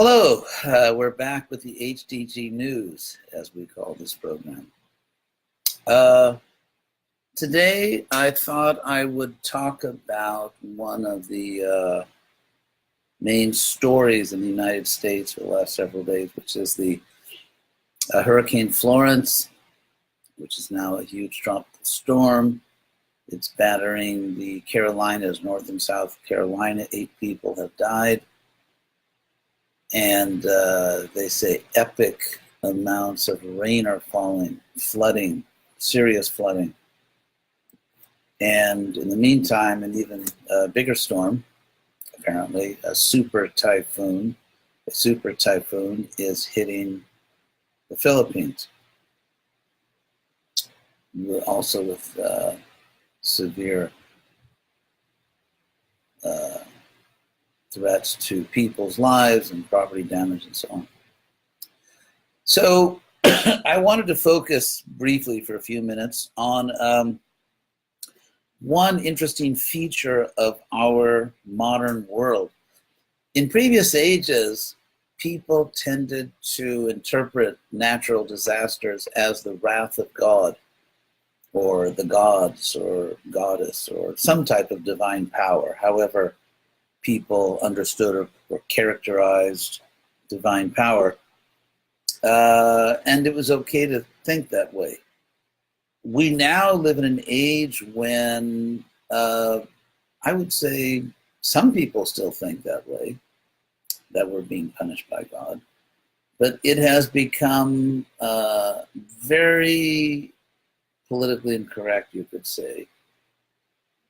Hello, we're back with the HDG News, as we call this program. Today, I thought I would talk about one of the main stories in the United States for the last several days, which is the Hurricane Florence, which is now a huge tropical storm. It's battering the Carolinas, North and South Carolina. 8 people have died. And they say epic amounts of rain are falling, flooding, serious flooding. And in the meantime, an even bigger storm, apparently, a super typhoon is hitting the Philippines. Also with severe threats to people's lives and property damage and so on. So I wanted to focus briefly for a few minutes on one interesting feature of our modern world. In previous ages, people tended to interpret natural disasters as the wrath of God, or the gods, or goddess, or some type of divine power. However people understood or characterized divine power. And it was okay to think that way. We now live in an age when I would say some people still think that way, that we're being punished by God. But it has become very politically incorrect, you could say,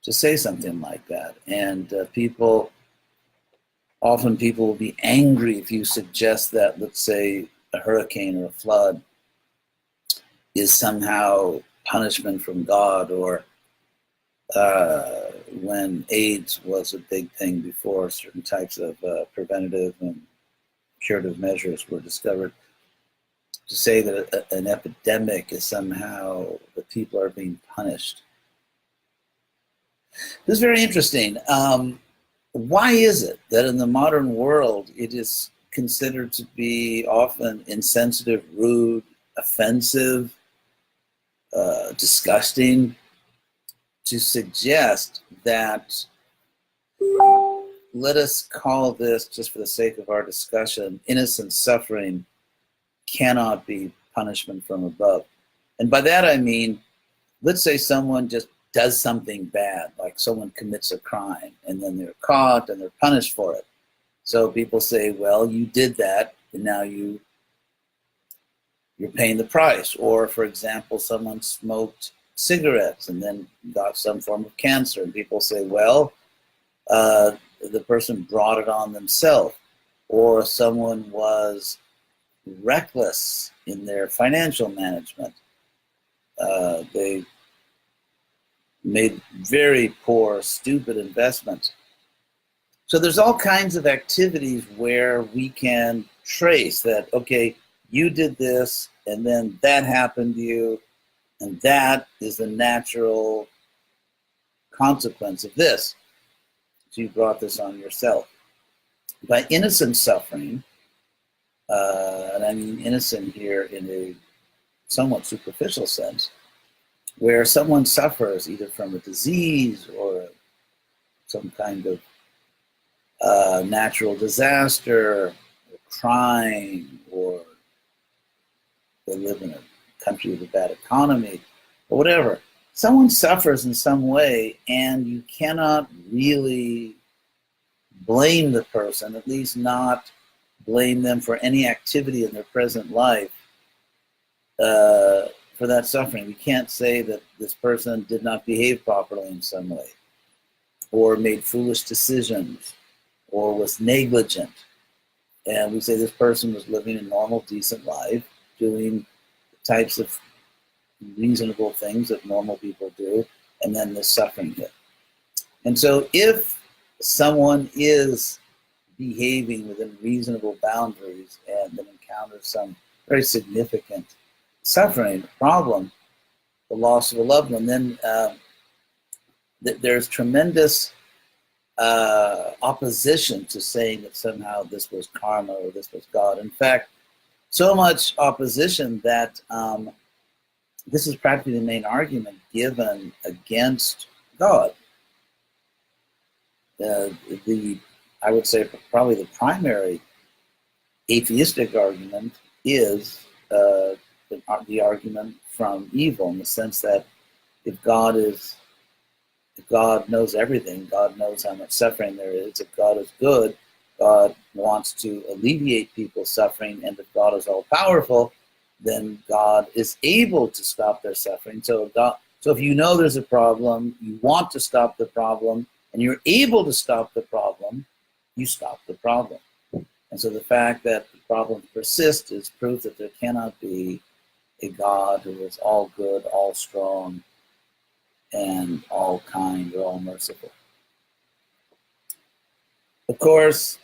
to say something like that. And often people will be angry if you suggest that, let's say, a hurricane or a flood is somehow punishment from God, or when AIDS was a big thing before certain types of preventative and curative measures were discovered, to say that an epidemic is somehow that people are being punished. This is very interesting. Why is it that in the modern world it is considered to be often insensitive, rude, offensive, disgusting to suggest that, let us call this, just for the sake of our discussion, innocent suffering cannot be punishment from above? And by that I mean, let's say someone just does something bad, like someone commits a crime, and then they're caught and they're punished for it. So people say, well, you did that, and now you're paying the price. Or, for example, someone smoked cigarettes and then got some form of cancer, and people say, well, the person brought it on themselves. Or someone was reckless in their financial management. They made very poor, stupid investments. So there's all kinds of activities where we can trace that, okay, you did this, and then that happened to you, and that is the natural consequence of this. So you brought this on yourself. By innocent suffering, and I mean innocent here in a somewhat superficial sense, where someone suffers either from a disease or some kind of natural disaster, or crime, or they live in a country with a bad economy, or whatever. Someone suffers in some way, and you cannot really blame the person, at least not blame them for any activity in their present life for that suffering. We can't say that this person did not behave properly in some way, or made foolish decisions, or was negligent. And we say this person was living a normal, decent life, doing the types of reasonable things that normal people do, and then the suffering hit. And so if someone is behaving within reasonable boundaries and then encounters some very significant suffering, problem, the loss of a loved one, then there's tremendous opposition to saying that somehow this was karma or this was God. In fact, so much opposition that this is practically the main argument given against God. I would say probably the primary atheistic argument is the argument from evil, in the sense that if God knows everything, God knows how much suffering there is. If God is good, God wants to alleviate people's suffering, and if God is all powerful, then God is able to stop their suffering. So if you know there's a problem, you want to stop the problem, and you're able to stop the problem, you stop the problem. And so the fact that the problem persists is proof that there cannot be a God who is all good, all strong, and all kind or all merciful. Of course,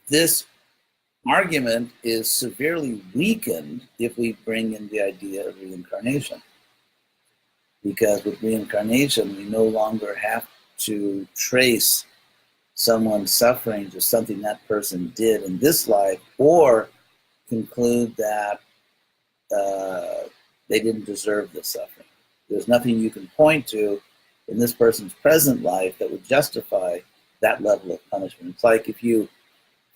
this argument is severely weakened if we bring in the idea of reincarnation. Because with reincarnation, we no longer have to trace someone's suffering to something that person did in this life, or conclude that they didn't deserve the suffering. There's nothing you can point to in this person's present life that would justify that level of punishment. It's like if you,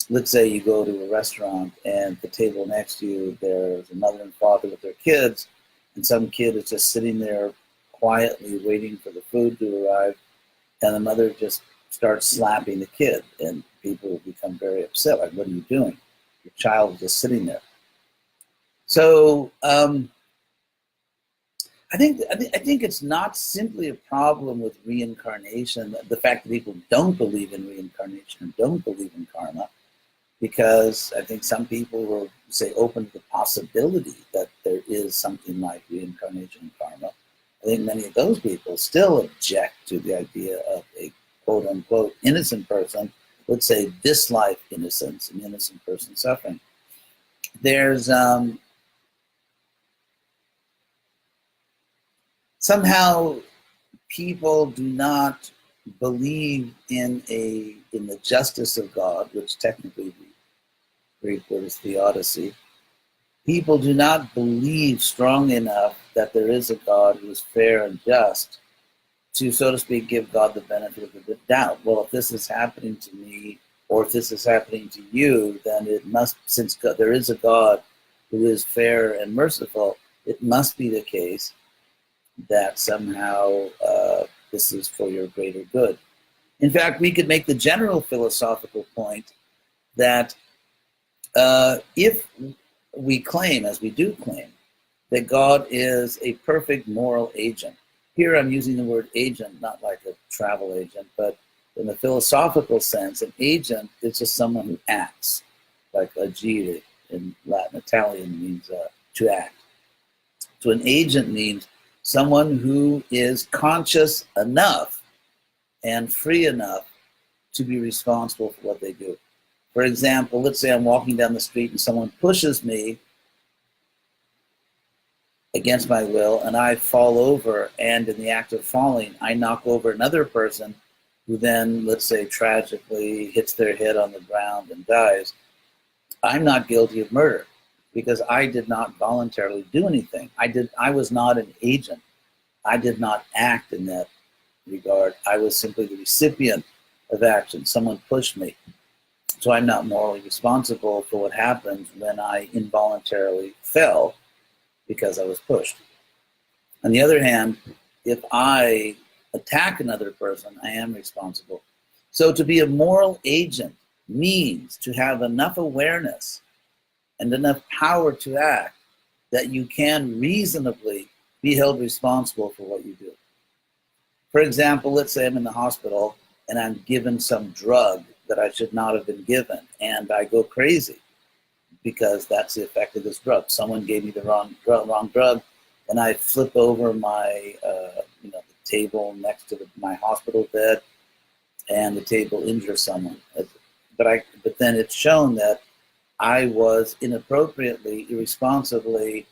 let's say you go to a restaurant and the table next to you, there's a mother and father with their kids, and some kid is just sitting there quietly waiting for the food to arrive, and the mother just starts slapping the kid, and people will become very upset. Like, what are you doing? Your child is just sitting there. So I think it's not simply a problem with reincarnation, the fact that people don't believe in reincarnation and don't believe in karma, because I think some people will say open to the possibility that there is something like reincarnation and karma. I think many of those people still object to the idea of a quote-unquote innocent person, let's say this life innocence, an innocent person suffering. There's somehow people do not believe in the justice of God, which technically the Greek word is theodicy. People do not believe strong enough that there is a God who is fair and just to, so to speak, give God the benefit of the doubt. Well, if this is happening to me, or if this is happening to you, then it must, since God, there is a God who is fair and merciful, it must be the case that somehow this is for your greater good. In fact, we could make the general philosophical point that if we claim, as we do claim, that God is a perfect moral agent. Here I'm using the word agent, not like a travel agent, but in the philosophical sense, an agent is just someone who acts, like agire in Latin. Italian means to act. So an agent means someone who is conscious enough and free enough to be responsible for what they do. For example, let's say I'm walking down the street and someone pushes me against my will, and I fall over, and in the act of falling, I knock over another person who then, let's say, tragically hits their head on the ground and dies. I'm not guilty of murder because I did not voluntarily do anything. I was not an agent. I did not act in that regard. I was simply the recipient of action. Someone pushed me. So I'm not morally responsible for what happens when I involuntarily fell because I was pushed. On the other hand, if I attack another person, I am responsible. So to be a moral agent means to have enough awareness and enough power to act that you can reasonably be held responsible for what you do. For example, let's say I'm in the hospital and I'm given some drug that I should not have been given, and I go crazy because that's the effect of this drug. Someone gave me the wrong drug, and I flip over my the table next to my hospital bed, and the table injures someone. But then it's shown that I was inappropriately, irresponsibly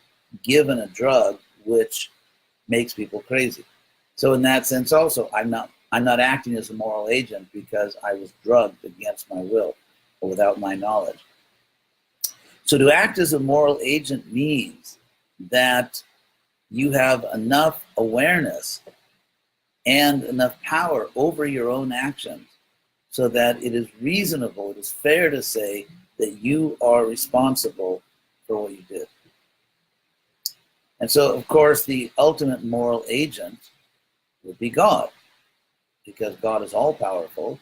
given a drug which makes people crazy. So in that sense also, I'm not I'm not acting as a moral agent because I was drugged against my will or without my knowledge. So to act as a moral agent means that you have enough awareness and enough power over your own actions so that it is reasonable, it is fair to say that you are responsible for what you did. And so, of course, the ultimate moral agent would be God, because God is all-powerful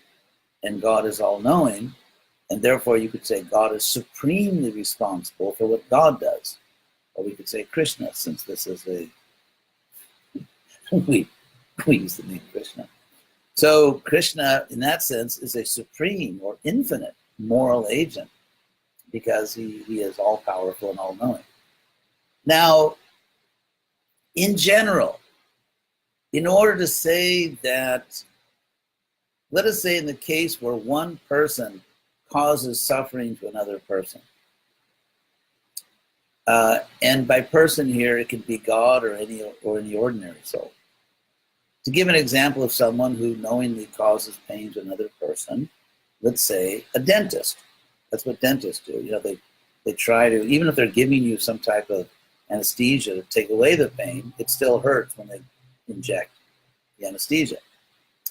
and God is all-knowing, and therefore you could say God is supremely responsible for what God does. Or we could say Krishna, since this is a... we use the name Krishna. So Krishna, in that sense, is a supreme or infinite moral agent because he is all-powerful and all-knowing. Now, in general, in order to say that, let us say in the case where one person causes suffering to another person, and by person here, it could be God or any ordinary soul. To give an example of someone who knowingly causes pain to another person, let's say a dentist. That's what dentists do. You know, they try to, even if they're giving you some type of anesthesia to take away the pain, it still hurts when they inject the anesthesia.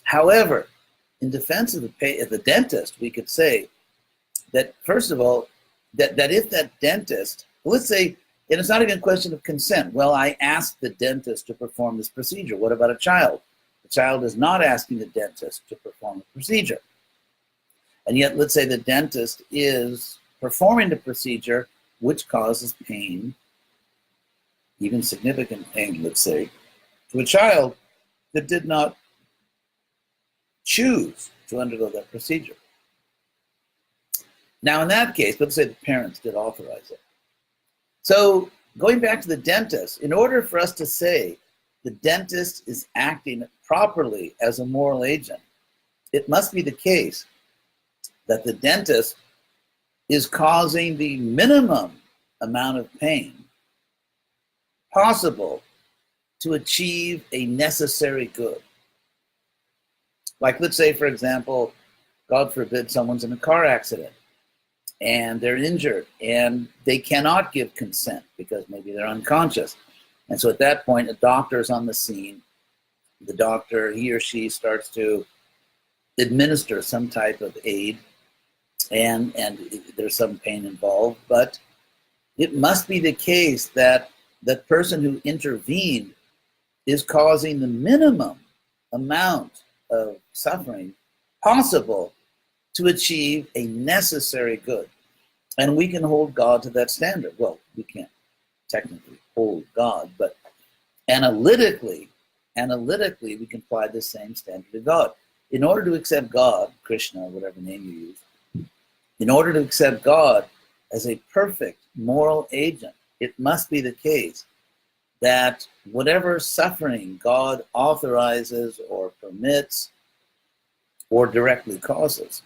However, in defense of the dentist, we could say that, first of all, that if that dentist, let's say, and it's not even a question of consent. Well, I asked the dentist to perform this procedure. What about a child? The child is not asking the dentist to perform a procedure. And yet, let's say the dentist is performing the procedure which causes pain, even significant pain, let's say, to a child that did not choose to undergo that procedure. Now, in that case, let's say the parents did authorize it. So, going back to the dentist, in order for us to say the dentist is acting properly as a moral agent, it must be the case that the dentist is causing the minimum amount of pain possible to achieve a necessary good. Like, let's say, for example, God forbid, someone's in a car accident and they're injured and they cannot give consent because maybe they're unconscious. And so at that point, a doctor is on the scene. The doctor, he or she, starts to administer some type of aid, and there's some pain involved, but it must be the case that the person who intervened is causing the minimum amount of suffering possible to achieve a necessary good. And we can hold God to that standard. Well, we can't technically hold God, but analytically, we can apply the same standard to God. In order to accept God, Krishna, whatever name you use, in order to accept God as a perfect moral agent, it must be the case that whatever suffering God authorizes or permits or directly causes,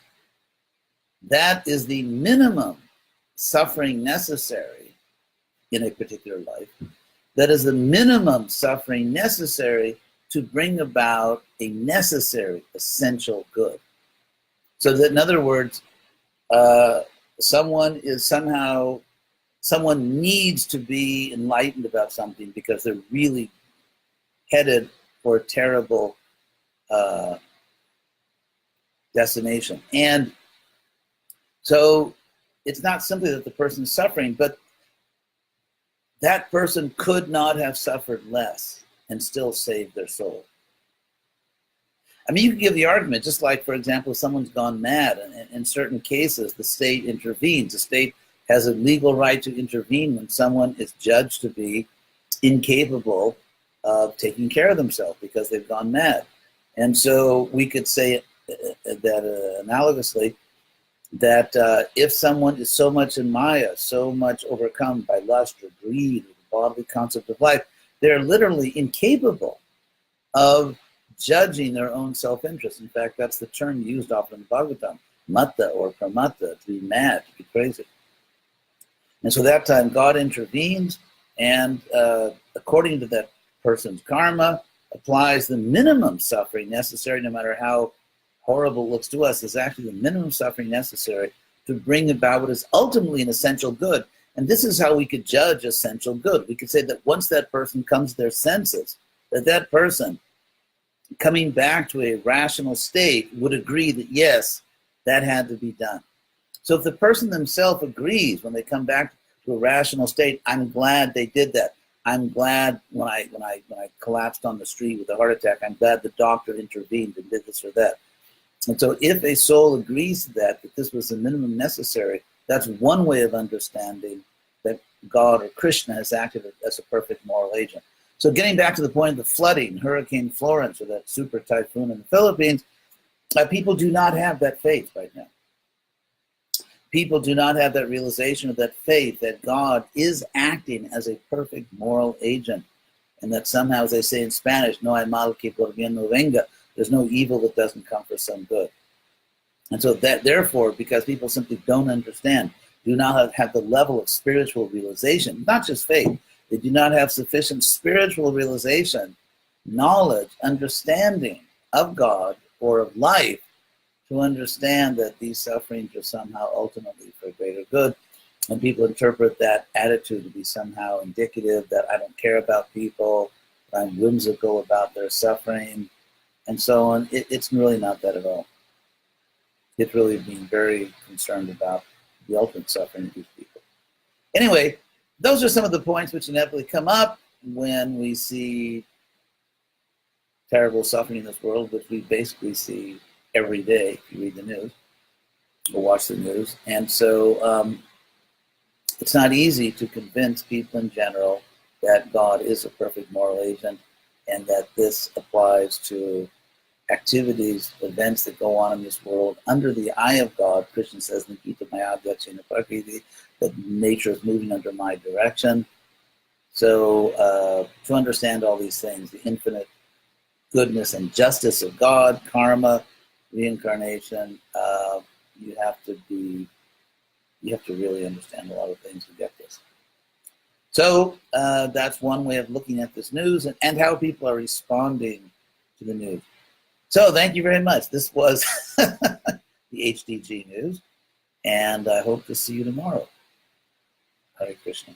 that is the minimum suffering necessary in a particular life. That is the minimum suffering necessary to bring about a necessary, essential good. So that, in other words, someone needs to be enlightened about something because they're really headed for a terrible destination. And so it's not simply that the person is suffering, but that person could not have suffered less and still saved their soul. I mean, you can give the argument, just like, for example, if someone's gone mad, and in certain cases, the state intervenes. The state has a legal right to intervene when someone is judged to be incapable of taking care of themselves because they've gone mad. And so we could say that analogously, that if someone is so much in Maya, so much overcome by lust or greed or the bodily concept of life, they're literally incapable of judging their own self-interest. In fact, that's the term used often in Bhagavatam, matta or pramatta, to be mad, to be crazy. And so that time God intervenes, and according to that person's karma, applies the minimum suffering necessary, no matter how horrible it looks to us, is actually the minimum suffering necessary to bring about what is ultimately an essential good. And this is how we could judge essential good. We could say that once that person comes to their senses, that person coming back to a rational state would agree that yes, that had to be done. So if the person themselves agrees when they come back to a rational state, I'm glad they did that. I'm glad when I collapsed on the street with a heart attack, I'm glad the doctor intervened and did this or that. And so if a soul agrees to that this was the minimum necessary, that's one way of understanding that God or Krishna has acted as a perfect moral agent. So getting back to the point of the flooding, Hurricane Florence, or that super typhoon in the Philippines, people do not have that faith right now. People do not have that realization of that faith that God is acting as a perfect moral agent, and that somehow, as they say in Spanish, no hay mal que por bien no venga, there's no evil that doesn't come for some good. And so that, therefore, because people simply don't understand, do not have the level of spiritual realization, not just faith, they do not have sufficient spiritual realization, knowledge, understanding of God or of life, to understand that these sufferings are somehow ultimately for greater good. And people interpret that attitude to be somehow indicative that I don't care about people, I'm whimsical about their suffering, and so on. It's really not that at all. It's really being very concerned about the ultimate suffering of these people. Anyway, those are some of the points which inevitably come up when we see terrible suffering in this world, which we basically see every day if you read the news or watch the news. And so it's not easy to convince people in general that God is a perfect moral agent and that this applies to activities, events that go on in this world under the eye of God. Krishna says, that nature is moving under my direction. So to understand all these things, the infinite goodness and justice of God, karma, reincarnation, you have to really understand a lot of things to get this. So that's one way of looking at this news and how people are responding to the news. So thank you very much. This was the HDG news, and I hope to see you tomorrow. Hare Krishna.